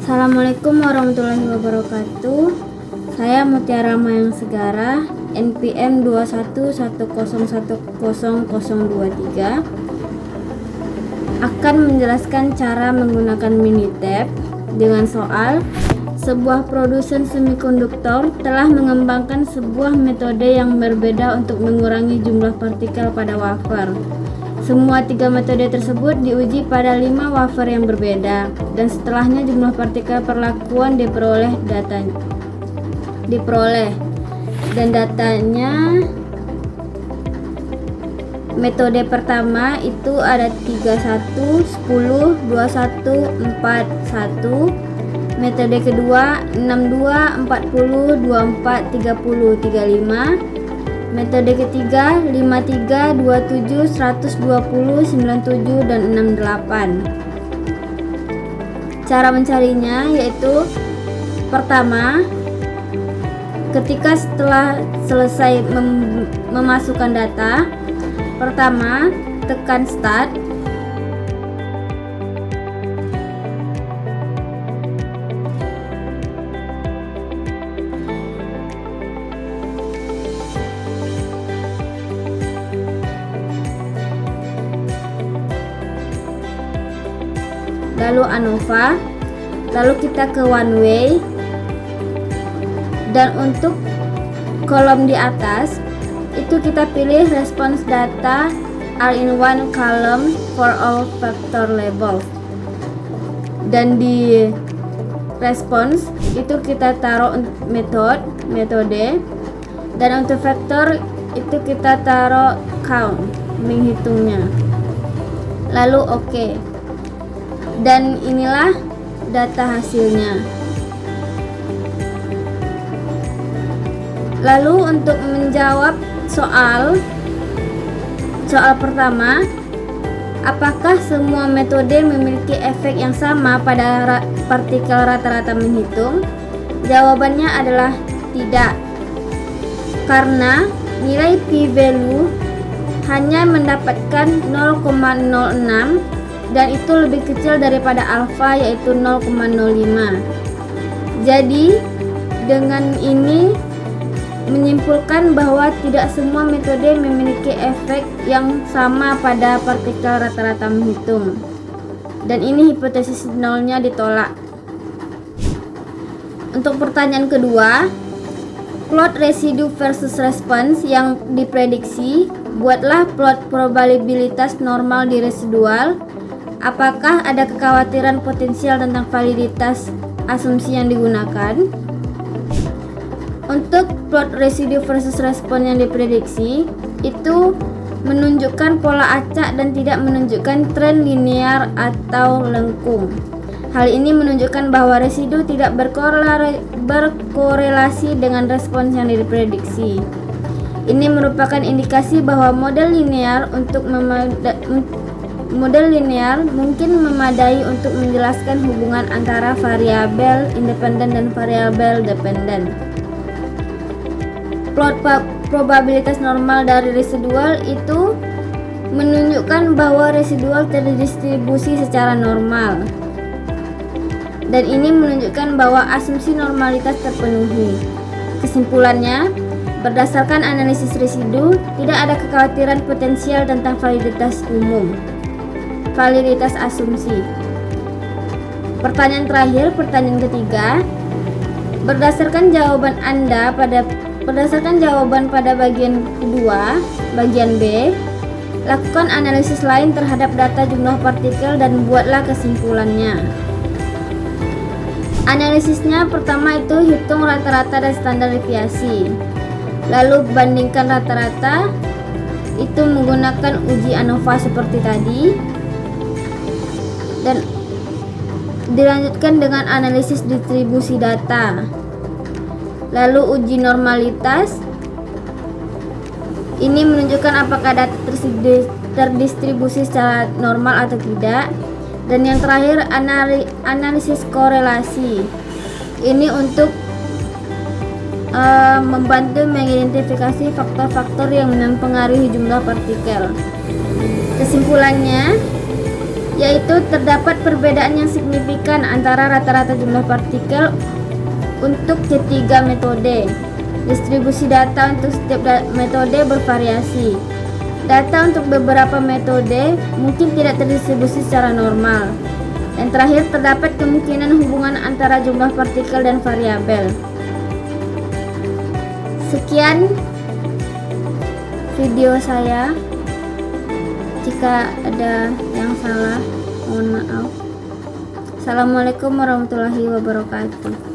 Assalamualaikum warahmatullahi wabarakatuh. Saya Mutiara Mayang Segara, NPM 2110101023, akan menjelaskan cara menggunakan Minitab dengan soal sebuah produsen semikonduktor telah mengembangkan sebuah metode yang berbeda untuk mengurangi jumlah partikel pada wafer. Semua tiga metode tersebut diuji pada 5 wafer yang berbeda, dan setelahnya jumlah partikel perlakuan diperoleh. Dan datanya metode pertama itu ada 31, 10, 21, 41. Metode kedua 62, 40, 24, 30, 35. Metode ketiga 53, 27, 120, 97, dan 68. Cara mencarinya yaitu pertama, ketika setelah selesai memasukkan data, pertama tekan start. Lalu ANOVA, lalu kita ke one way, dan untuk kolom di atas itu kita pilih response data all in one column for all vector labels, dan di response itu kita taruh metode, dan untuk vektor itu kita taruh count, menghitungnya, lalu oke. Dan inilah data hasilnya. Lalu untuk menjawab soal pertama, apakah semua metode memiliki efek yang sama pada partikel rata-rata menghitung? Jawabannya adalah tidak, karena nilai p-value hanya mendapatkan 0,06, dan itu lebih kecil daripada alfa, yaitu 0,05. Jadi dengan ini menyimpulkan bahwa tidak semua metode memiliki efek yang sama pada partikel rata-rata menghitung, dan ini hipotesis nolnya ditolak. Untuk pertanyaan kedua, plot residu versus response yang diprediksi. Buatlah plot probabilitas normal di residual. Apakah ada kekhawatiran potensial tentang validitas asumsi yang digunakan? Untuk plot residu versus respon yang diprediksi, itu menunjukkan pola acak dan tidak menunjukkan tren linear atau lengkung. Hal ini menunjukkan bahwa residu tidak berkorelasi dengan respons yang diprediksi. Ini merupakan indikasi bahwa model linear mungkin memadai untuk menjelaskan hubungan antara variabel independen dan variabel dependen. Plot probabilitas normal dari residual itu menunjukkan bahwa residual terdistribusi secara normal, dan ini menunjukkan bahwa asumsi normalitas terpenuhi. Kesimpulannya, berdasarkan analisis residu, tidak ada kekhawatiran potensial tentang validitas umum. Validitas asumsi. Pertanyaan terakhir, pertanyaan ketiga. Berdasarkan jawaban pada bagian kedua, bagian B, lakukan analisis lain terhadap data jumlah partikel dan buatlah kesimpulannya. Analisisnya pertama itu hitung rata-rata dan standar deviasi. Lalu bandingkan rata-rata, itu menggunakan uji ANOVA seperti tadi, dan dilanjutkan dengan analisis distribusi data. Lalu uji normalitas, ini menunjukkan apakah data terdistribusi secara normal atau tidak. Dan yang terakhir, analisis korelasi, ini untuk membantu mengidentifikasi faktor-faktor yang mempengaruhi jumlah partikel. Kesimpulannya, yaitu terdapat perbedaan yang signifikan antara rata-rata jumlah partikel untuk ketiga metode. Distribusi data untuk setiap metode bervariasi. Data untuk beberapa metode mungkin tidak terdistribusi secara normal. Dan terakhir, terdapat kemungkinan hubungan antara jumlah partikel dan variabel. Sekian video saya. Jika ada yang salah, mohon maaf. Assalamualaikum warahmatullahi wabarakatuh.